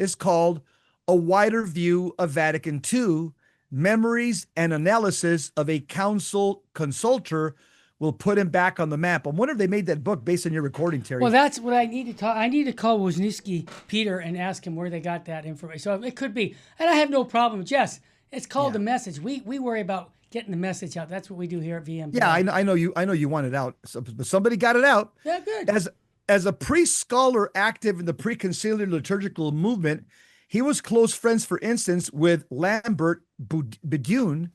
is called A Wider View of Vatican II, Memories and Analysis of a Council Consultor will put him back on the map. I wonder if they made that book based on your recording, Terry. Well, that's what I need to talk. I need to call Wisniewski Peter and ask him where they got that information. So it could be, and I have no problem. Jess, it's called The Message. We worry about getting the message out. That's what we do here at VM. Yeah, I know you want it out, but somebody got it out. Yeah, good. As a priest scholar active in the pre-conciliar liturgical movement, he was close friends, for instance, with Lambert Bidune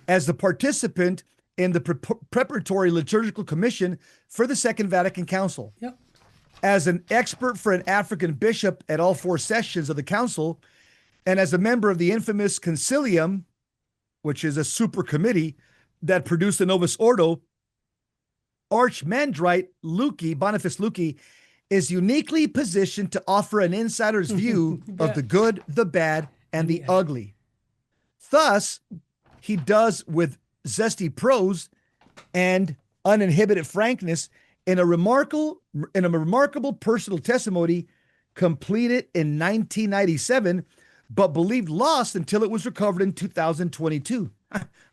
as the participant in the preparatory liturgical commission for the Second Vatican Council. Yep. As an expert for an African bishop at all 4 sessions of the council, and as a member of the infamous Concilium, which is a super committee that produced the Novus Ordo, Archimandrite Boniface Luykx is uniquely positioned to offer an insider's view of the good, the bad, and the ugly. Thus, he does with zesty prose and uninhibited frankness in a remarkable personal testimony completed in 1997, but believed lost until it was recovered in 2022.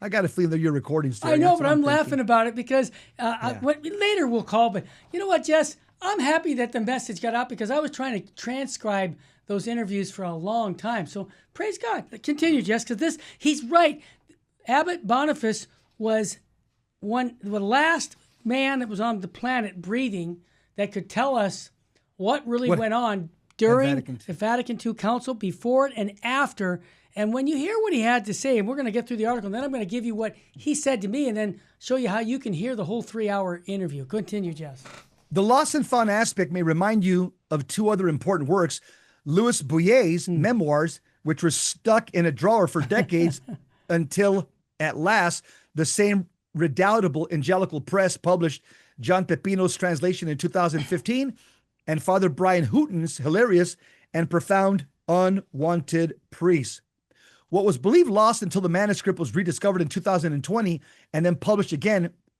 I got a feeling that you're recording. I know, but I'm laughing about it because later we'll call. But you know what, Jess? I'm happy that the message got out because I was trying to transcribe those interviews for a long time. So praise God. Continue, Jess, because he's right. Abbot Boniface was the last man that was on the planet breathing that could tell us what really went on during the Vatican II Council, before it and after. And when you hear what he had to say, and we're going to get through the article, and then I'm going to give you what he said to me and then show you how you can hear the whole 3-hour interview. Continue, Jess. The lost and found aspect may remind you of 2 other important works, Louis Bouillet's memoirs, which were stuck in a drawer for decades until, at last, the same redoubtable Evangelical Press published John Pepino's translation in 2015, and Father Brian Hooton's hilarious and profound Unwanted Priest. What was believed lost until the manuscript was rediscovered in 2020 and then published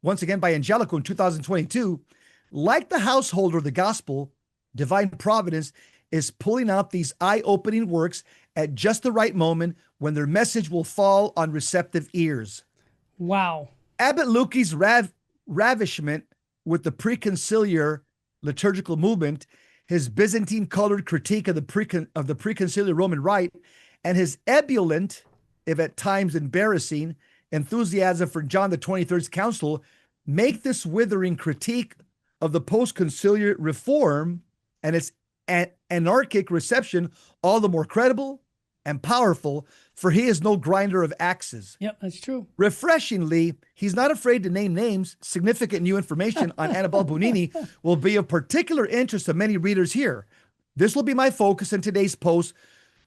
once again by Evangelical in 2022, like the householder of the gospel, divine providence is pulling out these eye-opening works at just the right moment when their message will fall on receptive ears. Wow. Abbot Luykx's ravishment with the preconciliar liturgical movement, his Byzantine-colored critique of the preconciliar Roman Rite, and his ebullient, if at times embarrassing, enthusiasm for John the 23rd's council make this withering critique of the post-conciliar reform and its anarchic reception all the more credible and powerful, for he is no grinder of axes. Yep, that's true. Refreshingly, he's not afraid to name names. Significant new information on Annibale Bugnini will be of particular interest to many readers here. This will be my focus in today's post,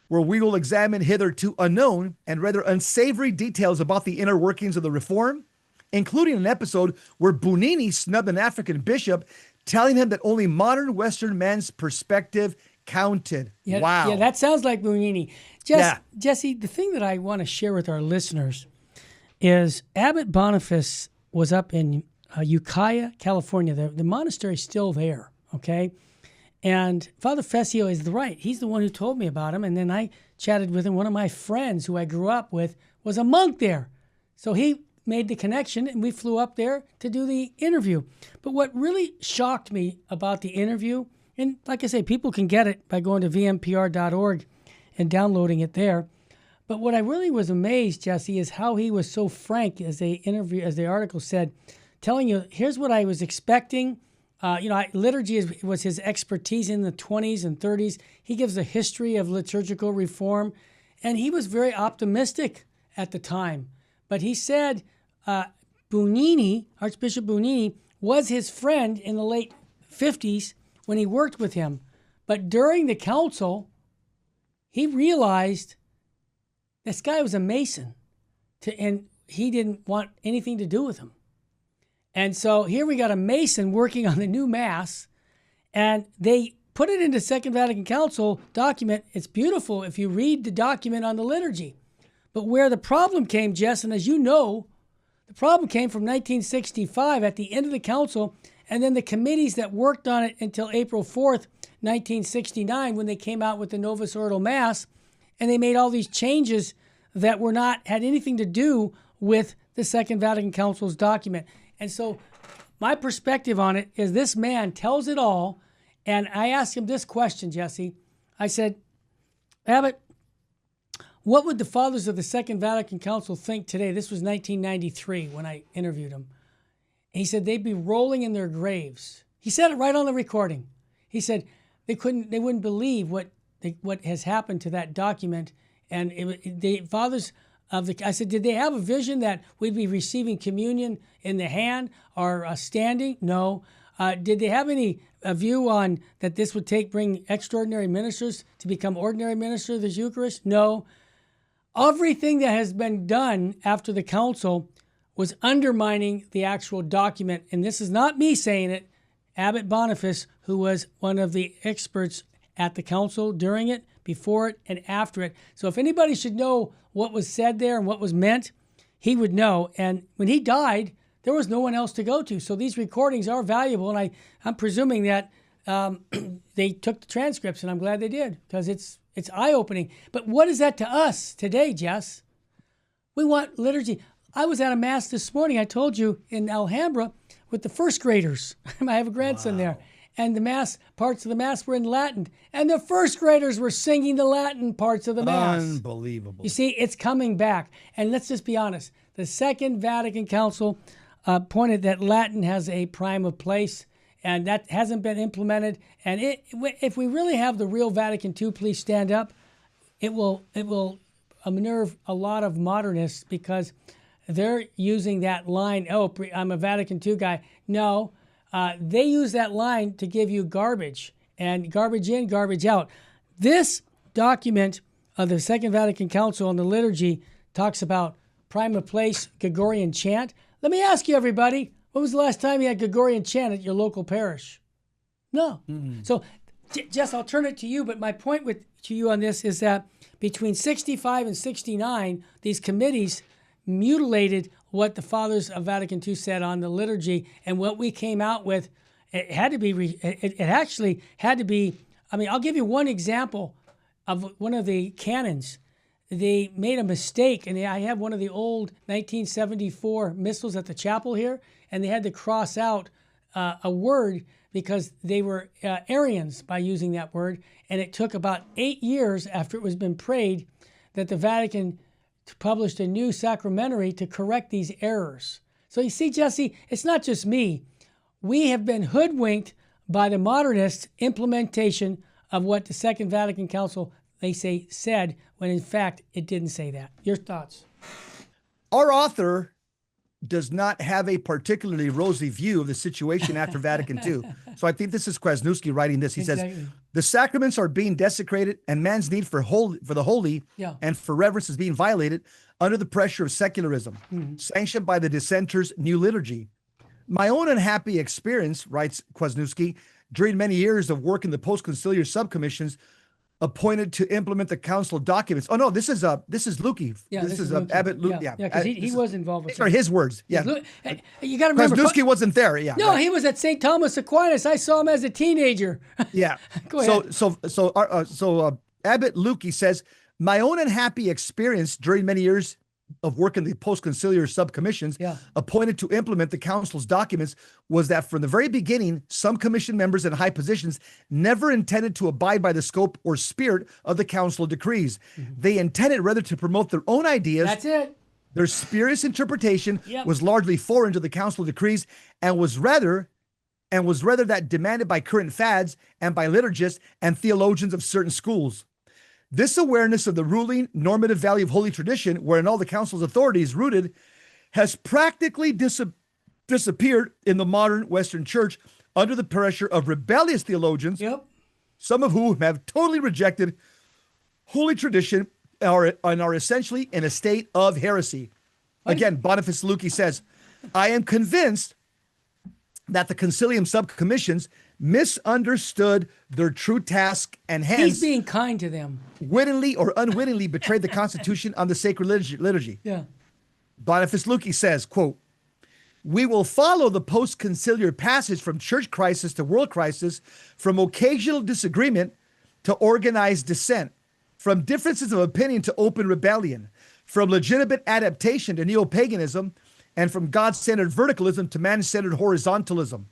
where we will examine hitherto unknown and rather unsavory details about the inner workings of the reform, including an episode where Bugnini snubbed an African bishop, telling him that only modern Western man's perspective counted. Yeah, wow. Yeah, that sounds like Bugnini. Jesse, the thing that I want to share with our listeners is Abbot Boniface was up in Ukiah, California. The monastery's still there, okay? And Father Fessio is right. He's the one who told me about him. And then I chatted with him. One of my friends who I grew up with was a monk there. So he made the connection, and we flew up there to do the interview. But what really shocked me about the interview, and like I say, people can get it by going to vmpr.org and downloading it there. But what I really was amazed, Jesse, is how he was so frank as the article said, telling you, here's what I was expecting. Liturgy was his expertise in the 20s and 30s. He gives a history of liturgical reform, and he was very optimistic at the time. But he said Archbishop Bugnini, was his friend in the late 50s when he worked with him. But during the council, he realized this guy was a Mason, and he didn't want anything to do with him. And so here we got a Mason working on the new Mass, and they put it into Second Vatican Council document. It's beautiful if you read the document on the liturgy. But where the problem came, Jess, and as you know, the problem came from 1965 at the end of the council, And then the committees that worked on it until April 4th, 1969, when they came out with the Novus Ordo Mass, and they made all these changes that had anything to do with the Second Vatican Council's document. And so my perspective on it is this man tells it all. And I asked him this question, Jesse. I said, Abbot, what would the fathers of the Second Vatican Council think today? This was 1993 when I interviewed him. And he said they'd be rolling in their graves. He said it right on the recording. He said they wouldn't believe what has happened to that document. And the fathers I said, did they have a vision that we'd be receiving communion in the hand or standing? No. Did they have any view on that this would bring extraordinary ministers to become ordinary ministers of the Eucharist? No. Everything that has been done after the council was undermining the actual document. And this is not me saying it. Abbot Boniface, who was one of the experts at the council during it, before it, and after it. So if anybody should know what was said there and what was meant, he would know. And when he died, there was no one else to go to. So these recordings are valuable, and I'm presuming that they took the transcripts, and I'm glad they did, because it's eye-opening. But what is that to us today, Jess? We want liturgy. I was at a Mass this morning, I told you, in Alhambra with the first graders. I have a grandson there. And parts of the Mass were in Latin. And the first graders were singing the Latin parts of the Mass. Unbelievable. You see, it's coming back. And let's just be honest. The Second Vatican Council pointed that Latin has a prima place, and that hasn't been implemented. And if we really have the real Vatican II, please stand up, it will unnerve a lot of modernists, because they're using that line, I'm a Vatican II guy. No. They use that line to give you garbage, and garbage in, garbage out. This document of the Second Vatican Council on the liturgy talks about prima place Gregorian chant. Let me ask you, everybody, when was the last time you had Gregorian chant at your local parish? No. Mm-hmm. So, Jess, I'll turn it to you, but my point to you on this is that between 65 and 69, these committees mutilated what the fathers of Vatican II said on the liturgy, and what we came out with, it actually had to be, I'll give you one example of one of the canons. They made a mistake, and I have one of the old 1974 missals at the chapel here, and they had to cross out a word because they were Arians by using that word, and it took about 8 years after it was been prayed that the Vatican published a new sacramentary to correct these errors. So you see, Jesse, it's not just me. We have been hoodwinked by the modernist implementation of what the Second Vatican Council, they say, said, when in fact it didn't say that. Your thoughts? Our author does not have a particularly rosy view of the situation after Vatican II. So I think this is Kwasniewski writing this. He says, the sacraments are being desecrated, and man's need for the holy and for reverence is being violated under the pressure of secularism, sanctioned by the dissenters' new liturgy. My own unhappy experience, writes Kwasniewski, during many years of work in the post-conciliar subcommissions appointed to implement the council documents. Oh no, this is Luykx. Yeah, this is Luykx. Abbot Luykx. Yeah, because he was involved with these are his words. Yeah, you got to remember, Kwasniewski wasn't there. Yeah, no, he was at St. Thomas Aquinas. I saw him as a teenager. Yeah. Go ahead. So Abbot Luykx says, my own unhappy experience during many years of work in the post-conciliar subcommissions appointed to implement the council's documents was that from the very beginning, some commission members in high positions never intended to abide by the scope or spirit of the council decrees. Mm-hmm. They intended rather to promote their own ideas. That's it. Their spurious interpretation was largely foreign to the council decrees and was rather that demanded by current fads and by liturgists and theologians of certain schools. This awareness of the ruling normative value of holy tradition, wherein all the council's authority is rooted, has practically disappeared in the modern Western Church under the pressure of rebellious theologians, some of whom have totally rejected holy tradition and are essentially in a state of heresy. Again, Boniface Luykx says, I am convinced that the concilium subcommissions misunderstood their true task and hence he's being kind to them, wittingly or unwittingly betrayed the constitution on the sacred liturgy. Yeah. Boniface Luykx says, quote, We will follow the post-conciliar passage from church crisis to world crisis, from occasional disagreement to organized dissent, from differences of opinion to open rebellion, from legitimate adaptation to neo-paganism, and from God-centered verticalism to man-centered horizontalism.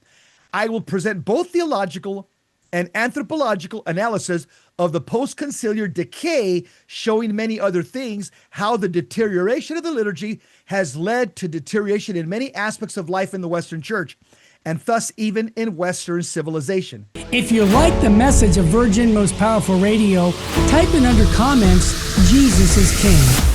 I will present both theological and anthropological analysis of the post-conciliar decay, showing many other things, how the deterioration of the liturgy has led to deterioration in many aspects of life in the Western Church, and thus even in Western civilization. If you like the message of Virgin Most Powerful Radio, type in under comments, Jesus is King.